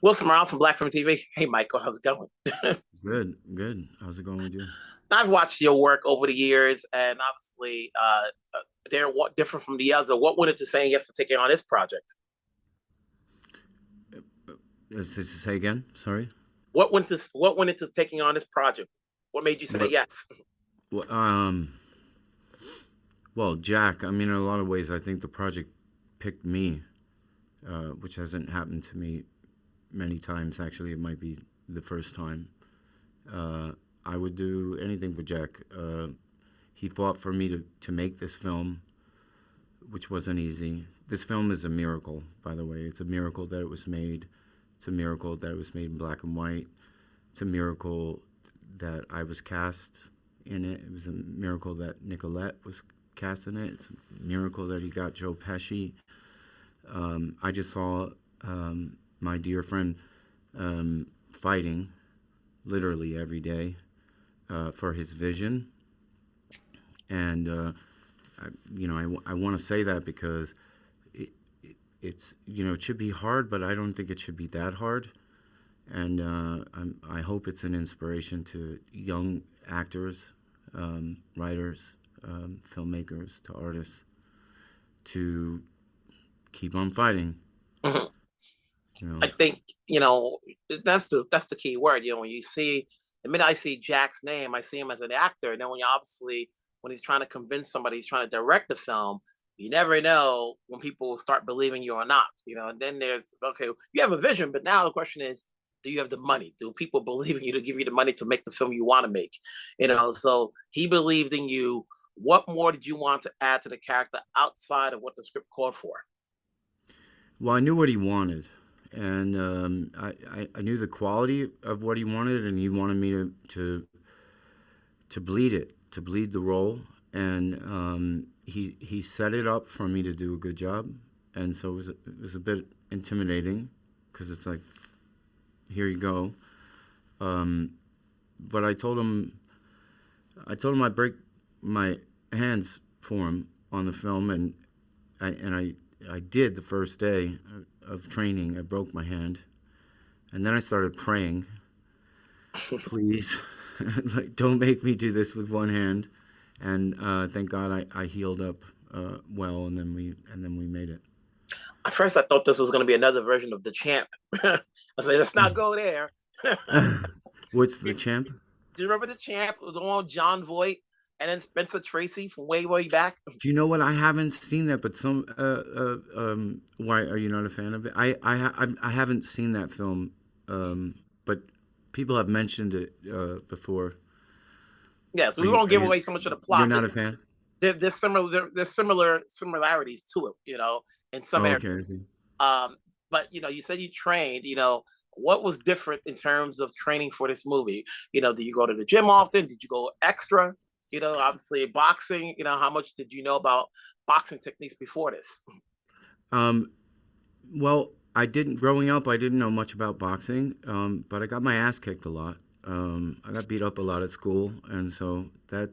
Wilson Morales from Black Film TV. Hey, Michael, how's it going? Good, good. How's it going with you? I've watched your work over the years, and obviously, they're different from the other. What went into saying yes to taking on this project? Say again. Sorry. What went into taking on this project? What made you say What? yes? What? Well, Jack. I mean, in a lot of ways, I think the project picked me, which hasn't happened to me many times. Actually, it might be the first time. Uh, I would do anything for Jack. He fought for me to make this film, which wasn't easy. This film is a miracle, by the way. It's a miracle that it was made. It's a miracle that it was made in black and white. It's a miracle that I was cast in it. It was a miracle that Nicolette was cast in it. It's a miracle that he got Joe Pesci. I just saw my dear friend fighting literally every day for his vision. And, I want to say that because it's, it should be hard, but I don't think it should be that hard. And I hope it's an inspiration to young actors, writers, filmmakers, to artists to keep on fighting. Mhm. You know, I think that's the key word. When you see the minute I see Jack's name, I see him as an actor. And then when he's trying to convince somebody, he's trying to direct the film. You never know when people will start believing you or not. And then there's okay, you have a vision, but now the question is, do you have the money? Do people believe in you to give you the money to make the film you want to make? So he believed in you. What more did you want to add to the character outside of what the script called for? well, I knew what he wanted, and I knew the quality of what he wanted, and he wanted me to bleed it, to bleed the role, and he set it up for me to do a good job, and so it was a bit intimidating because it's like, here you go. But I told him I'd break my hands for him on the film, and I did the first day of training. I broke my hand, and then I started praying, please, like, don't make me do this with one hand. And thank God I healed up well, and then we made it. At first, I thought this was going to be another version of the Champ. I said, let's not go there. What's the Do champ? you remember the Champ? The one with John Voight and then Spencer Tracy from way, way back? Do you know what? I haven't seen that, but why are you not a fan of it? I haven't seen that film, but people have mentioned it before. Yes, Are we you won't are give you away so much of the you're plot, but not a fan? there's similar similarities to it, in some Oh, areas. okay, I see. Um, but you said you trained. What was different in terms of training for this movie? Did you go to the gym often? Did you go extra? Obviously boxing. How much did you know about boxing techniques before this? Um, well, I didn't growing up. I didn't know much about boxing, but I got my ass kicked a lot. I got beat up a lot at school, and so that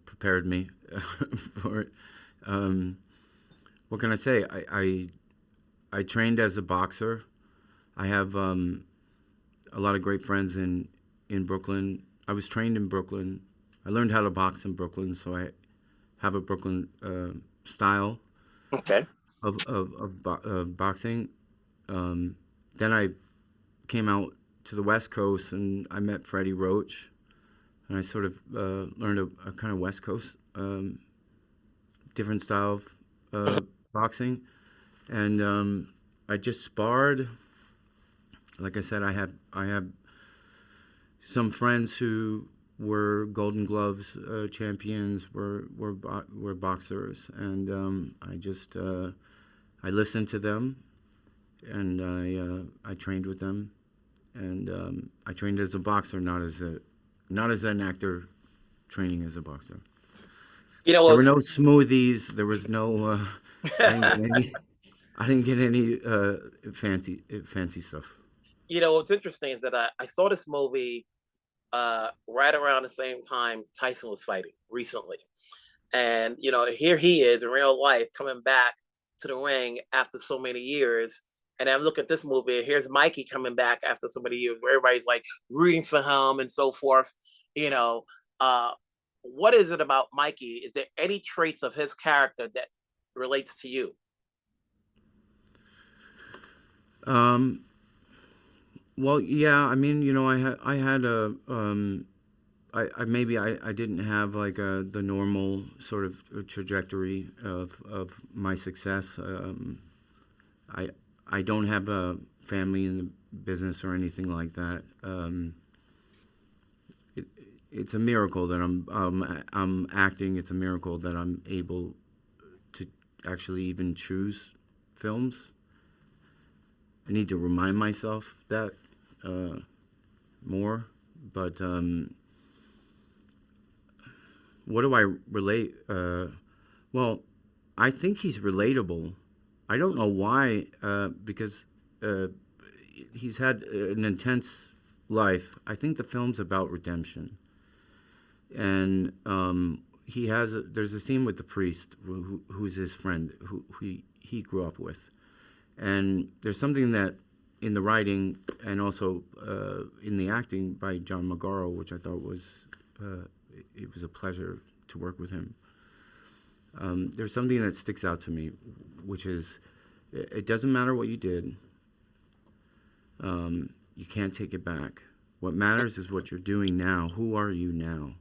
prepared me for it. Um, what can I say? I trained as a boxer. I have a lot of great friends in Brooklyn. I was trained in Brooklyn. I learned how to box in Brooklyn, so I have a Brooklyn style Okay. of boxing. Um, then I came out to the West Coast and I met Freddie Roach, and I sort of learned a kind of West Coast different style of boxing, and I just sparred. Like I said, I have some friends who were Golden Gloves champions, were boxers, and I listened to them, and I trained with them, and I trained as a boxer, not as an actor training as a boxer. You know There were what's no smoothies. There was no. I didn't get any. I didn't get any fancy stuff. what's interesting is that I saw this movie right around the same time Tyson was fighting recently. And here he is in real life coming back to the ring after so many years. And then look at this movie. Here's Mikey coming back after so many years, where everybody's like rooting for him and so forth. You know, uh, what is it about Mikey? Is there any traits of his character that relates to you? Um, well, yeah, I mean, I had a, I maybe I didn't have like the normal sort of trajectory of my success. I, I don't have a family in the business or anything like that. It, it's a miracle that I'm acting. It's a miracle that I'm able to actually even choose films. I need to remind myself that more. But what do I relate? Well, I think he's relatable. I don't know why, because uh, he's had an intense life. I think the film's about redemption, and there's a scene with the priest who's his friend, who he grew up with, and there's something that in the writing and also in the acting by John Magaro, which I thought was it was a pleasure to work with him. There's something that sticks out to me, which is it doesn't matter what you did. You can't take it back. What matters is what you're doing now. Who are you now?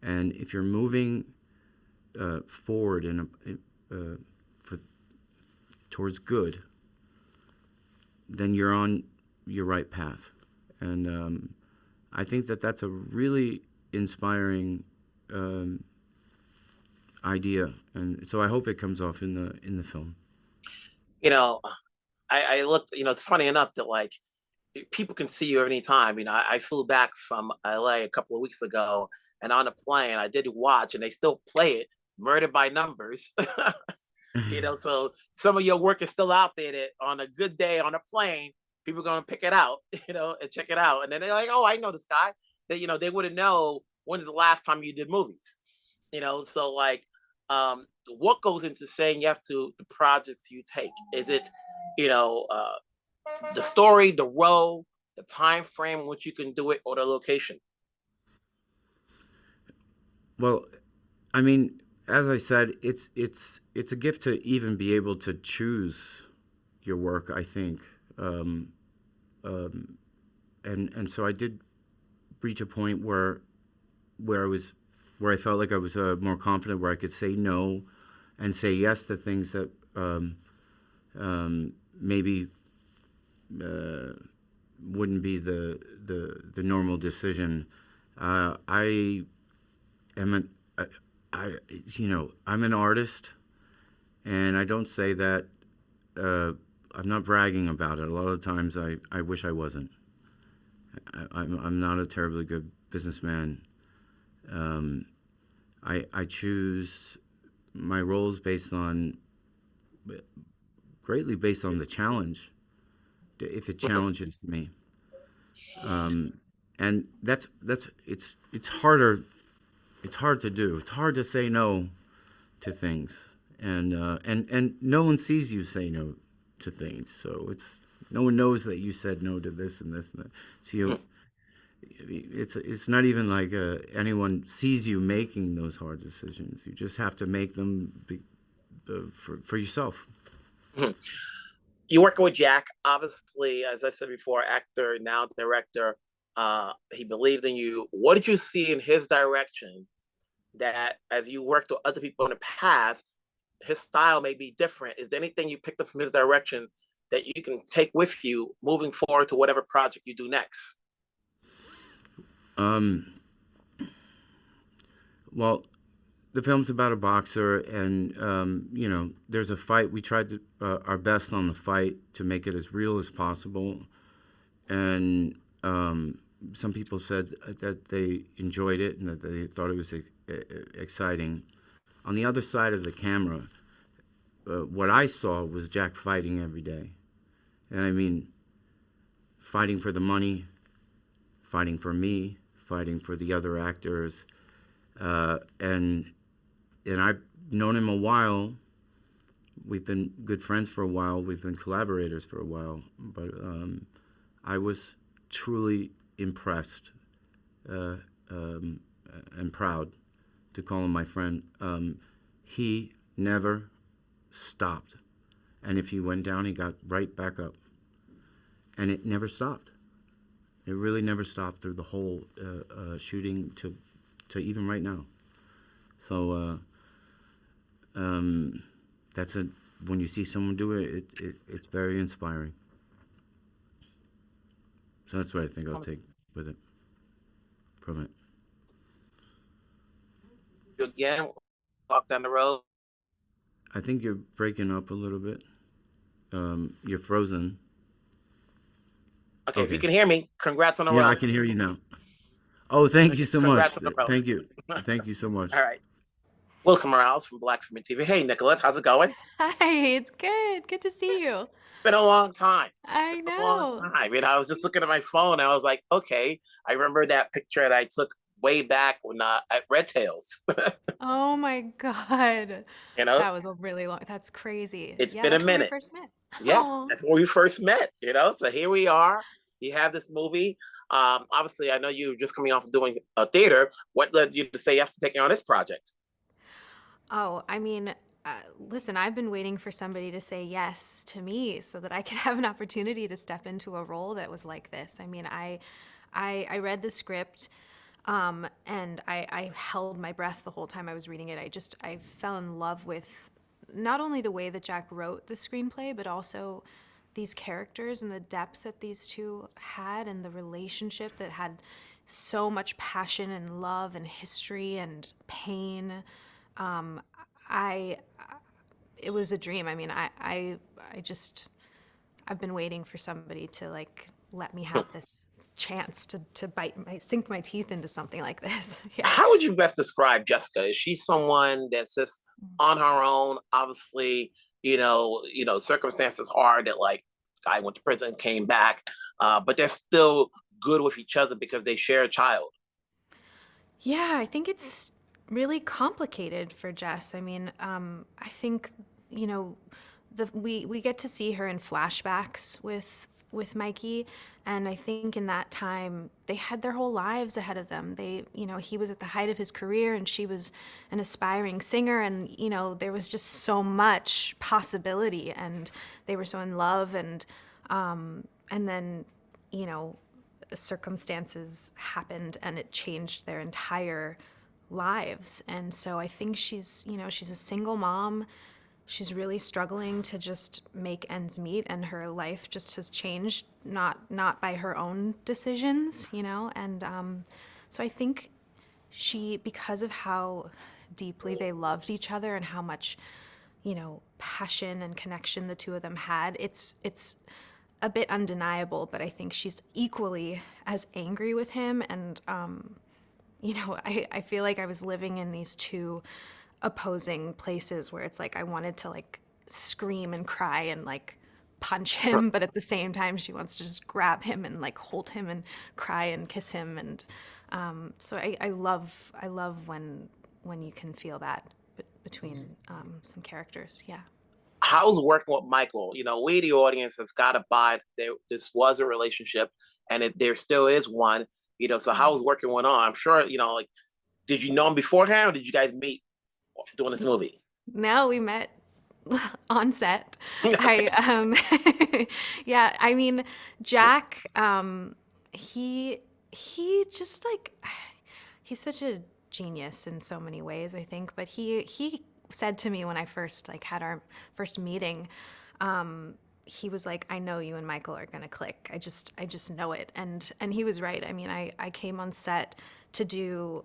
And if you're moving forward for, towards good, then you're on your right path. And I think that that's a really inspiring idea, and so I hope it comes off in the film. You know, I looked. It's funny enough that like people can see you anytime. I flew back from LA a couple of weeks ago, and on a plane, I did watch, and they still play it, Murder by Numbers. So some of your work is still out there that on a good day on a plane, people are gonna pick it out, and check it out. And then they're like, oh, I know this guy. They wouldn't know when's the last time you did movies. So like what goes into saying yes to the projects you take? Is it, you know, uh the story, the role, the time frame in which you can do it, or the location? Well, I mean, as I said, it's a gift to even be able to choose your work. I think, um, um, and so I did reach a point where I was where I felt like I was more confident, where I could say no and say yes to things that maybe wouldn't be the normal decision. I am an I I'm an artist, and I don't say that. I'm not bragging about it. A lot of times, I wish I wasn't. I'm not a terribly good businessman. Um, I choose my roles greatly based on the challenge. If it challenges me, um, and it's harder. It's hard to do. It's hard to say no to things, and no one sees you say no to things. So no one knows that you said no to this and this and that. So it's not even like anyone sees you making those hard decisions. You just have to make them for yourself. You working with Jack, obviously, as I said before, actor, now director. He believed in you. What did you see in his direction that, as you worked with other people in the past, his style may be different? Is there anything you picked up from his direction that you can take with you moving forward to whatever project you do next? Um, well, the film's about a boxer, and there's a fight. We tried our best on the fight to make it as real as possible, and some people said that they enjoyed it and that they thought it was exciting. On the other side of the camera, what I saw was Jack fighting every day, and I mean, fighting for the money, fighting for me, fighting for the other actors, and I've known him a while, we've been good friends for a while. We've been collaborators for a while. But I was truly impressed uh, um, and proud to call him my friend. He never stopped. And if he went down, he got right back up. And it never stopped. It really never stopped through the whole shooting to even right now. So that's a when you see someone do it's very inspiring. So that's what I think I'll take with it from it. Again, walk down the road. I think you're breaking up a little bit. You're frozen. Okay, if you Okay. can hear me, congrats on the Yeah, I road. can hear you now. Oh, thank you so Congrats much. on the road. Thank you. Thank you so much. All right. Wilson Morales from Black Film TV. Hey, Nicolette, how's it going? Hi, it's good. Good to see you. Been a long time. It's been I a long know. time. I was just looking at my phone and I was like, okay, I remember that picture that I took way back when at Red Tails. Oh my God. you know, That was a really long, that's crazy. it's Yeah, been a that's where we minute. first met. Yes, Oh, that's where we first met. So here we are. You have this movie. Obviously, I know you're just coming off of doing a theater. What led you to say yes to taking on this project? oh, I mean, listen, I've been waiting for somebody to say yes to me so that I could have an opportunity to step into a role that was like this. I mean, I read the script, and I held my breath the whole time I was reading it. I fell in love with not only the way that Jack wrote the screenplay, but also these characters and the depth that these two had and the relationship that had so much passion and love and history and pain. Um, I, it was a dream. I mean, I just, I've been waiting for somebody to like let me have this chance to sink my teeth into something like this. Yeah. How would you best describe Jessica? Is she someone that's just on her own? Obviously, circumstances hard that like guy went to prison, came back, but they're still good with each other because they share a child. Yeah, I think it's really complicated for Jess. I mean, I think, you know, we get to see her in flashbacks with Mikey, and I think in that time they had their whole lives ahead of them. He was at the height of his career and she was an aspiring singer, and there was just so much possibility, and they were so in love, and then, you know, circumstances happened and it changed their entire lives. And so I think she's a single mom. She's really struggling to just make ends meet, and her life just has changed, not by her own decisions, and so I think because of how deeply they loved each other and how much passion and connection the two of them had, it's a bit undeniable, but I think she's equally as angry with him. And I feel like I was living in these two opposing places where it's like I wanted to like scream and cry and like punch him, but at the same time she wants to just grab him and like hold him and cry and kiss him. And so I love when you can feel that between some characters. Yeah. How's working with Michael? We the audience have got to buy this was a relationship, and there still is one. So how's working one on? I'm sure like, did you know him beforehand, or did you guys meet doing this movie? No, we met on set. Okay. Yeah, I mean, Jack, he just like he's such a genius in so many ways, I think. But he said to me when I first like had our first meeting, he was like, I know you and Michael are gonna click. I just know it. And he was right. I mean, I came on set to do,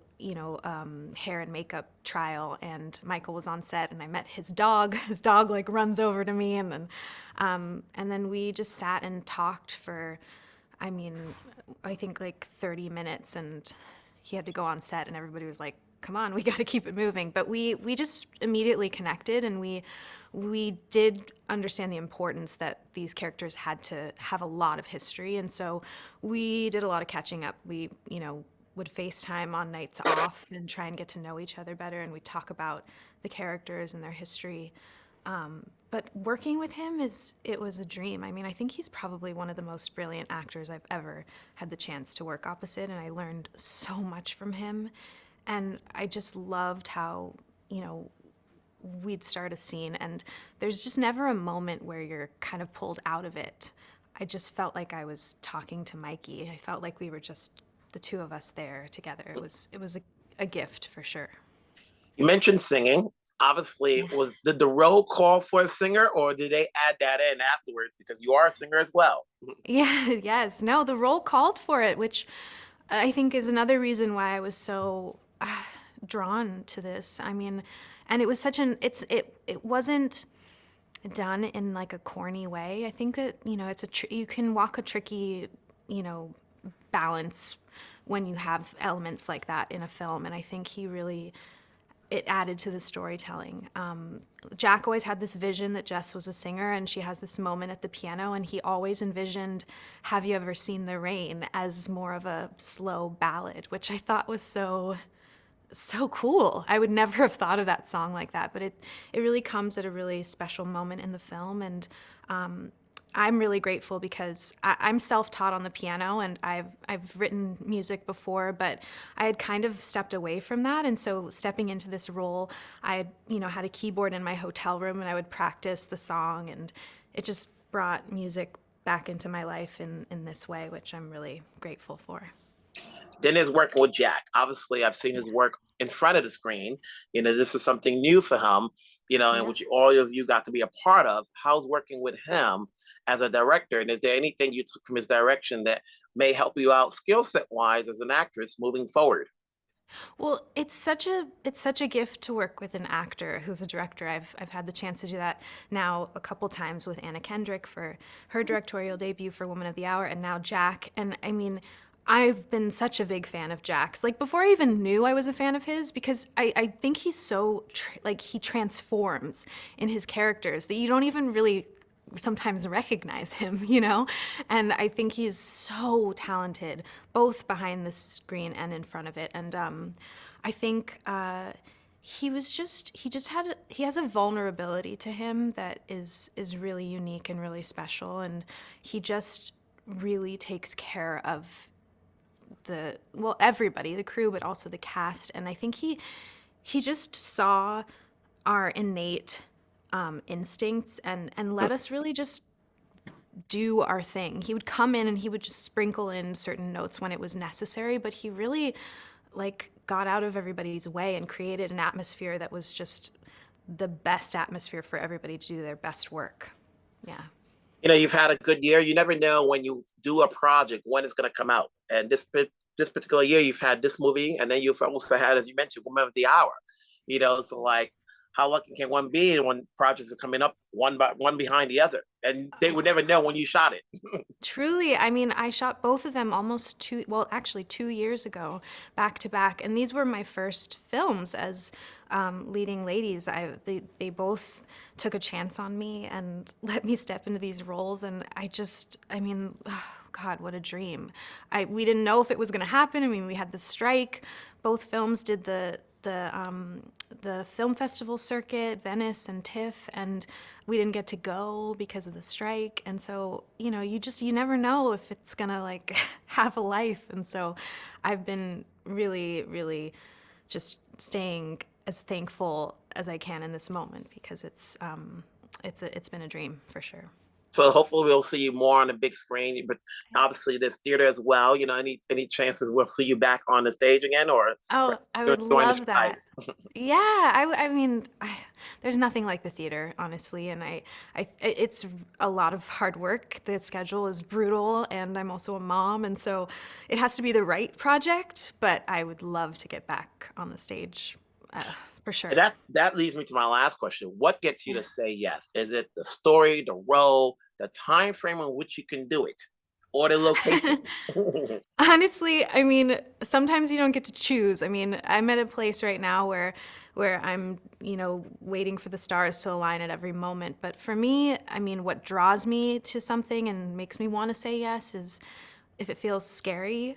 hair and makeup trial, and Michael was on set, and I met his dog. His dog like runs over to me, and then we just sat and talked for, I mean, I think like 30 minutes, and he had to go on set, and everybody was like, come on, we got to keep it moving. But we just immediately connected, and we did understand the importance that these characters had to have a lot of history. And so we did a lot of catching up. We, would FaceTime on nights off and try and get to know each other better, and we talk about the characters and their history. But working with him it was a dream. I mean, I think he's probably one of the most brilliant actors I've ever had the chance to work opposite, and I learned so much from him. And I just loved how, you know, we'd start a scene and there's just never a moment where you're kind of pulled out of it. I just felt like I was talking to Mikey. I felt like we were just the two of us there together. It was a gift for sure. You mentioned singing. Obviously, Yeah. did the role call for a singer, or did they add that in afterwards because you are a singer as well? Yeah, yes. No, the role called for it, which I think is another reason why I was so drawn to this. I mean, and it was such an it wasn't done in like a corny way. I think that, you know, you can walk a tricky, you know, balance when you have elements like that in a film, and I think he really it added to the storytelling. Jack always had this vision that Jess was a singer, and she has this moment at the piano, and he always envisioned "Have You Ever Seen the Rain" as more of a slow ballad, which I thought was so cool. I would never have thought of that song like that, but it really comes at a really special moment in the film, and I'm really grateful because I'm self-taught on the piano, and I've written music before, but I had kind of stepped away from that, and so stepping into this role, I had, you know, had a keyboard in my hotel room, and I would practice the song, and it just brought music back into my life in this way, which I'm really grateful for. Then there's working with Jack. Obviously, I've seen his work in front of the screen. You know, this is something new for him, you know, and Yeah. which all of you got to be a part of. How's working with him as a director? And is there anything you took from his direction that may help you out skill set wise as an actress moving forward? Well, it's such a gift to work with an actor who's a director. I've had the chance to do that now a couple times with Anna Kendrick for her directorial debut for Woman of the Hour, and now Jack. And I mean, I've been such a big fan of Jack's. Like before I even knew I was a fan of his, because I think he's so like he transforms in his characters that you don't even really sometimes recognize him, you know? And I think he's so talented, both behind the screen and in front of it. And I think he has a vulnerability to him that is really unique and really special. And he just really takes care of everybody, the crew, but also the cast. And I think he just saw our innate instincts and let us really just do our thing. He would come in and he would just sprinkle in certain notes when it was necessary, but he really like got out of everybody's way and created an atmosphere that was just the best atmosphere for everybody to do their best work. Yeah. You know, you've had a good year. You never know when you do a project when it's going to come out. And this particular year, you've had this movie, and then you've also had, as you mentioned, Woman of the Hour. You know, so like, how lucky can one be when projects are coming up one behind the other, and they would never know when you shot it. Truly, I mean, I shot both of them actually 2 years ago, back to back, and these were my first films as leading ladies. They both took a chance on me and let me step into these roles, and I mean, God, what a dream! We didn't know if it was going to happen. I mean, we had the strike. Both films did the film festival circuit, Venice and TIFF, and we didn't get to go because of the strike. And so, you know, you never know if it's gonna like have a life. And so I've been really, really just staying as thankful as I can in this moment because it's been a dream for sure. So hopefully we'll see you more on the big screen. But obviously there's theater as well. You know, any chances we'll see you back on the stage again, or Oh, I you're would enjoying the love stride? that. Yeah, I mean, there's nothing like the theater, honestly, and it's a lot of hard work. The schedule is brutal, and I'm also a mom, and so it has to be the right project. But I would love to get back on the stage, uh, for And sure. that leads me to my last question. What gets you Yeah. to say yes? Is it the story, the role, the time frame in which you can do it, or the location? Honestly, I mean, sometimes you don't get to choose. I mean, I'm at a place right now where I'm, you know, waiting for the stars to align at every moment. But for me, I mean, what draws me to something and makes me want to say yes is if it feels scary.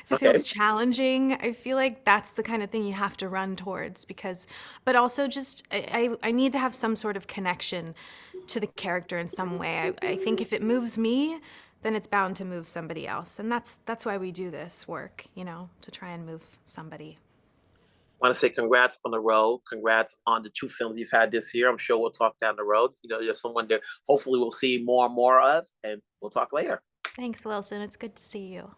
if it Okay. feels challenging, I feel like that's the kind of thing you have to run towards because, but also just, I need to have some sort of connection to the character in some way. I think if it moves me, then it's bound to move somebody else. And that's why we do this work, you know, to try and move somebody. Want to say congrats on the road. Congrats on the 2 films you've had this year. I'm sure we'll talk down the road. You know, there's someone that hopefully we'll see more and more of, and we'll talk later. Thanks, Wilson. It's good to see you.